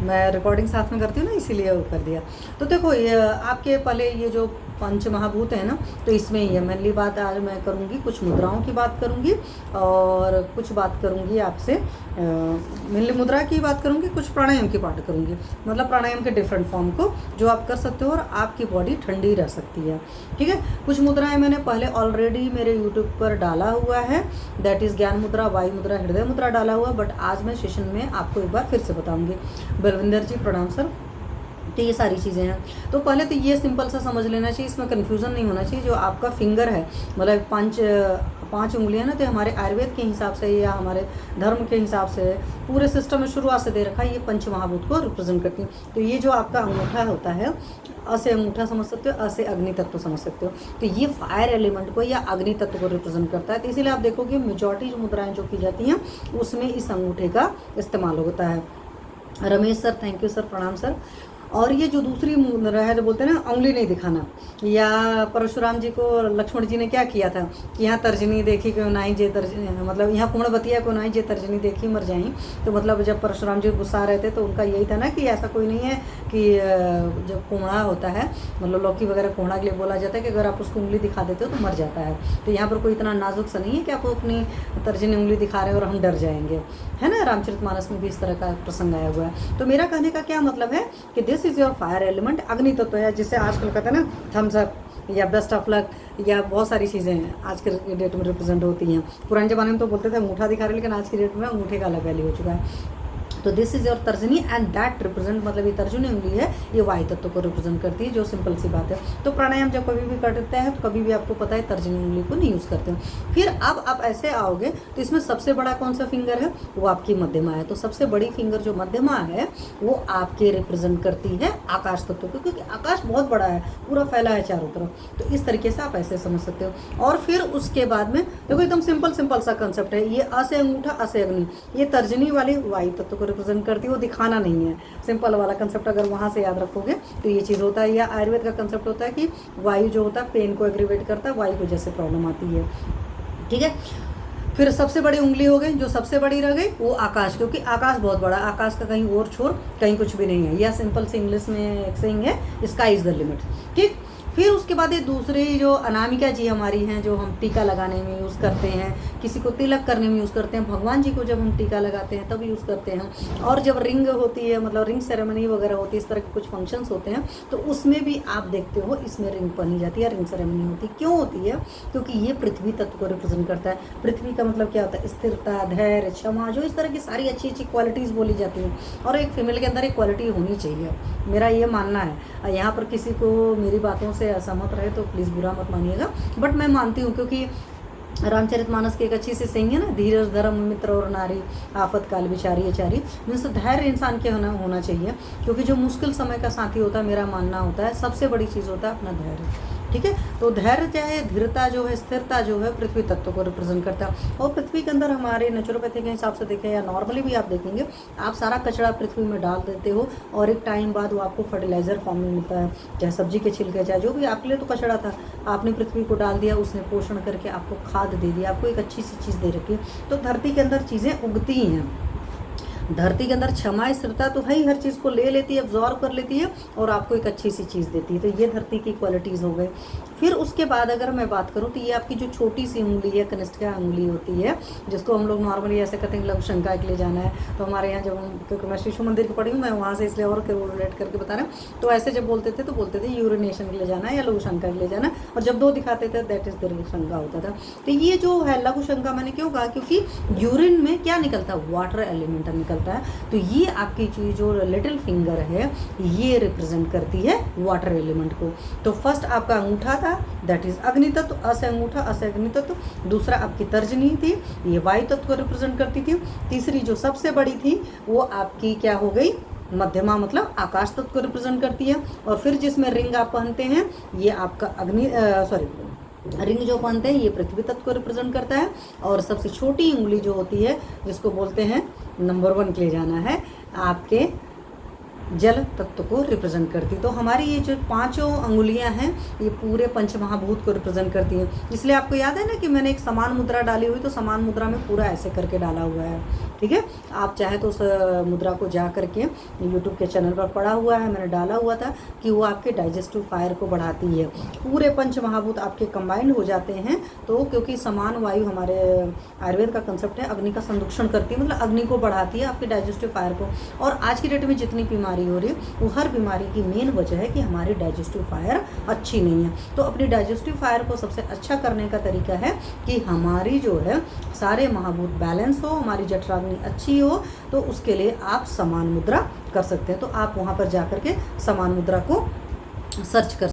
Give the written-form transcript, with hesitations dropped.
मैं रिकॉर्डिंग साथ में करती हूँ ना, इसीलिए वो कर दिया। तो देखो ये आपके पहले ये जो पंच महाभूत है ना, तो इसमें ये मेनली बात आज मैं करूँगी, कुछ मुद्राओं की बात करूँगी और कुछ बात करूँगी आपसे मेनली मुद्रा की बात करूँगी, कुछ प्राणायाम की बात करूँगी, मतलब प्राणायाम के डिफरेंट फॉर्म को जो आप कर सकते हो और आपकी बॉडी ठंडी रह सकती है। ठीक है, कुछ मुद्राएं मैंने पहले ऑलरेडी मेरे यूट्यूब पर डाला हुआ है, दैट इज़ ज्ञान मुद्रा, वायु मुद्रा, हृदय मुद्रा डाला हुआ, बट आज मैं सेशन में आपको एक बार फिर से बताऊँगी। बलविंदर जी प्रणाम सर। तो ये सारी चीज़ें हैं। तो पहले तो ये सिंपल सा समझ लेना चाहिए, इसमें कन्फ्यूज़न नहीं होना चाहिए। जो आपका फिंगर है, मतलब पांच उंगलियां ना, तो हमारे आयुर्वेद के हिसाब से या हमारे धर्म के हिसाब से पूरे सिस्टम में शुरुआत से दे रखा है, ये पंच महाभूत को रिप्रेजेंट करती है। तो ये जो आपका अंगूठा होता है, अ से अंगूठा समझ सकते हो, अ से अग्नि तत्व समझ सकते हो, तो ये फायर एलिमेंट को या अग्नि तत्व को रिप्रेजेंट करता है। तो इसीलिए आप देखोगे मेजॉरिटी जो मुद्राएं जो की जाती हैं उसमें इस अंगूठे का इस्तेमाल होता है। Ramesh sir thank you sir, प्रणाम सर। और ये जो दूसरी मुद्रा है, जो बोलते हैं ना उंगली नहीं दिखाना, या परशुराम जी को लक्ष्मण जी ने क्या किया था कि यहाँ तर्जनी देखी क्यों नाई जे तर्जनी, मतलब यहाँ कुमड़बतिया को नाई जे तर्जनी देखी मर जाई। तो मतलब जब परशुराम जी गुस्सा रहे थे तो उनका यही था ना कि ऐसा कोई नहीं है कि जब कोहड़ा होता है, मतलब लौकी वगैरह कोहड़ा के लिए बोला जाता है कि अगर आप उसको उंगली दिखा देते हो तो मर जाता है। तो यहाँ पर कोई इतना नाजुक सा नहीं है कि आप अपनी तर्जनी उंगली दिखा रहे हो और हम डर जाएंगे, है ना। रामचरितमानस में भी इस तरह का प्रसंग आया हुआ है। तो मेरा कहने का क्या मतलब है कि this is your fire element, अग्नि तत्व है, जिसे आजकल कहते हैं ना थम्स अप या बेस्ट ऑफ लक या बहुत सारी चीज़ें हैं आज के डेट में रिप्रेजेंट होती हैं। पुराने ज़माने में तो बोलते थे अंगूठा दिखा रहे, लेकिन आज की डेट में अंगूठे का अलग वैल्यू हो चुका है। तो दिस इज योर तर्जनी एंड दैट रिप्रेजेंट, मतलब ये तर्जनी उंगली है, ये वायु तत्व को रिप्रेजेंट करती है, जो सिंपल सी बात है। तो प्राणायाम जब कभी भी करते हैं तो कभी भी आपको पता है तर्जनी उंगली को नहीं यूज़ करते हैं। फिर अब आप ऐसे आओगे तो इसमें सबसे बड़ा कौन सा फिंगर है, वो आपकी मध्यमा है। तो सबसे बड़ी फिंगर जो मध्यमा है वो आपके रिप्रेजेंट करती है आकाश तत्व को, क्योंकि आकाश बहुत बड़ा है, पूरा फैला है चारों तरफ। तो इस तरीके से आप ऐसे समझ सकते हो। और फिर उसके बाद में देखो एकदम सिंपल सा कंसेप्ट है, ये अ से अंगूठा, अ से अग्नि, ये तर्जनी वाली वायु तत्व को रिप्रेजेंट करती है, वो दिखाना नहीं है। सिंपल वाला कंसेप्ट अगर वहाँ से याद रखोगे तो ये चीज़ होता है। या आयुर्वेद का कंसेप्ट होता है कि वायु जो होता है पेन को एग्रीवेट करता है, वायु को जैसे प्रॉब्लम आती है। ठीक है, फिर सबसे बड़ी उंगली हो गई, जो सबसे बड़ी रह गई वो आकाश, क्योंकि आकाश बहुत बड़ा, आकाश का कहीं और छोर कहीं कुछ भी नहीं है। यह सिंपल से इंग्लिश में एक सेइंग है, स्काई इज द लिमिट। ठीक, फिर उसके बाद ये दूसरी जो अनामिका जी हमारी हैं, जो हम टीका लगाने में यूज़ करते हैं, किसी को तिलक करने में यूज़ करते हैं, भगवान जी को जब हम टीका लगाते हैं तब यूज़ करते हैं, और जब रिंग होती है, मतलब रिंग सेरेमनी वगैरह होती है, इस तरह के कुछ फंक्शंस होते हैं, तो उसमें भी आप देखते हो इसमें रिंग पहनी जाती है, रिंग सेरेमनी होती है। क्यों होती है? क्योंकि ये पृथ्वी तत्व को रिप्रेजेंट करता है। पृथ्वी का मतलब क्या होता है? स्थिरता, धैर्य, क्षमा, जो इस तरह की सारी अच्छी अच्छी क्वालिटीज़ बोली जाती हैं, और एक फीमेल के अंदर एक क्वालिटी होनी चाहिए, मेरा ये मानना है। यहाँ पर किसी को मेरी बातों से असहमत रहे तो प्लीज़ बुरा मत मानिएगा, बट मैं मानती हूँ, क्योंकि रामचरितमानस की एक अच्छी सी सेइंग है ना, धीरज धर्म मित्र और नारी, आफत काल विचारी अचारी। मीन्स धैर्य इंसान के होना चाहिए, क्योंकि जो मुश्किल समय का साथी होता है, मेरा मानना होता है सबसे बड़ी चीज़ होता है अपना धैर्य। ठीक है, तो धैर्य चाहे धीरता जो है, स्थिरता जो है, पृथ्वी तत्व को रिप्रेजेंट करता है। और पृथ्वी के अंदर हमारे नेचुरोपैथी के हिसाब से देखें या नॉर्मली भी आप देखेंगे, आप सारा कचरा पृथ्वी में डाल देते हो और एक टाइम बाद वो आपको फर्टिलाइजर फॉर्म में मिलता है, चाहे सब्जी के छिलके, चाहे जो भी आपके लिए तो कचरा था, आपने पृथ्वी को डाल दिया, उसने पोषण करके आपको खाद दे दिया, आपको एक अच्छी सी चीज़ दे रखी है। तो धरती के अंदर चीज़ें उगती हैं, धरती के अंदर क्षमा स्थिरता तो है ही, हर चीज़ को ले लेती है, अब्जॉर्व कर लेती है और आपको एक अच्छी सी चीज़ देती है। तो ये धरती की क्वालिटीज़ हो गई। फिर उसके बाद अगर मैं बात करूँ तो ये आपकी जो छोटी सी उंगली है, कनिष्ठिका उंगली होती है, जिसको हम लोग नॉर्मली ऐसे कहते हैं लघु शंका के लिए जाना है। तो हमारे यहाँ जब हम, क्योंकि मैं शिशु मंदिर की पढ़ी हूँ, मैं वहाँ से इसलिए और रिलेट करके बता रहा हूँ, तो ऐसे जब बोलते थे तो बोलते थे यूरिनेशन के लिए जाना है या लघु शंका के लिए जाना है, और जब दो दिखाते थे दैट इज दीर्घ शंका होता था। तो ये जो है लघु शंका मैंने क्यों कहा? क्योंकि यूरिन में क्या निकलता है? वाटर एलिमेंट निकलता है। तो ये आपकी चीज जो लिटिल फिंगर है, ये रिप्रेजेंट करती है वाटर एलिमेंट को। तो फर्स्ट आपका अंगूठा था, दैट इज अग्नि तत्व, अ से अंगूठा, अ से अग्नि तत्व। दूसरा आपकी तर्जनी थी, ये वायु तत्व को रिप्रेजेंट करती थी। तीसरी जो सबसे बड़ी थी वो आपकी क्या हो गई? मध्यमा, मतलब आकाश तत्व को रिप्रेजेंट करती है। और फिर जिसमें रिंग आप पहनते हैं, ये आपका रिंग जो पहनते हैं, ये पृथ्वी तत्व को रिप्रेजेंट करता है। और सबसे छोटी उंगली जो होती है, जिसको बोलते हैं नंबर 1 के लिए जाना है, आपके जल तत्व को रिप्रेजेंट करती है। तो हमारी ये जो 5 अंगुलियां हैं, ये पूरे पंचमहाभूत को रिप्रेजेंट करती हैं। इसलिए आपको याद है ना कि मैंने एक समान मुद्रा डाली हुई, तो समान मुद्रा में पूरा ऐसे करके डाला हुआ है। ठीक है। आप चाहे तो उस मुद्रा को जा करके यूट्यूब के चैनल पर पड़ा हुआ है, मैंने डाला हुआ था कि वो आपके डाइजेस्टिव फायर को बढ़ाती है। पूरे पंच महाभूत आपके कंबाइंड हो जाते हैं, तो क्योंकि समान वायु हमारे आयुर्वेद का कंसेप्ट है, अग्नि का संरक्षण करती है, मतलब अग्नि को बढ़ाती है, आपके डाइजेस्टिव फायर को। और आज की डेट में जितनी बीमारी हो रही है वो हर बीमारी की मेन वजह है कि हमारी डाइजेस्टिव फायर अच्छी नहीं है। तो अपनी डाइजेस्टिव फायर को सबसे अच्छा करने का तरीका है कि हमारी जो है सारे महाभूत बैलेंस हो, हमारी जठराग्नि अच्छी हो, तो उसके लिए आप समान मुद्रा कर सकते हैं। तो आप वहाँ पर जा कर के समान मुद्रा को सर्च कर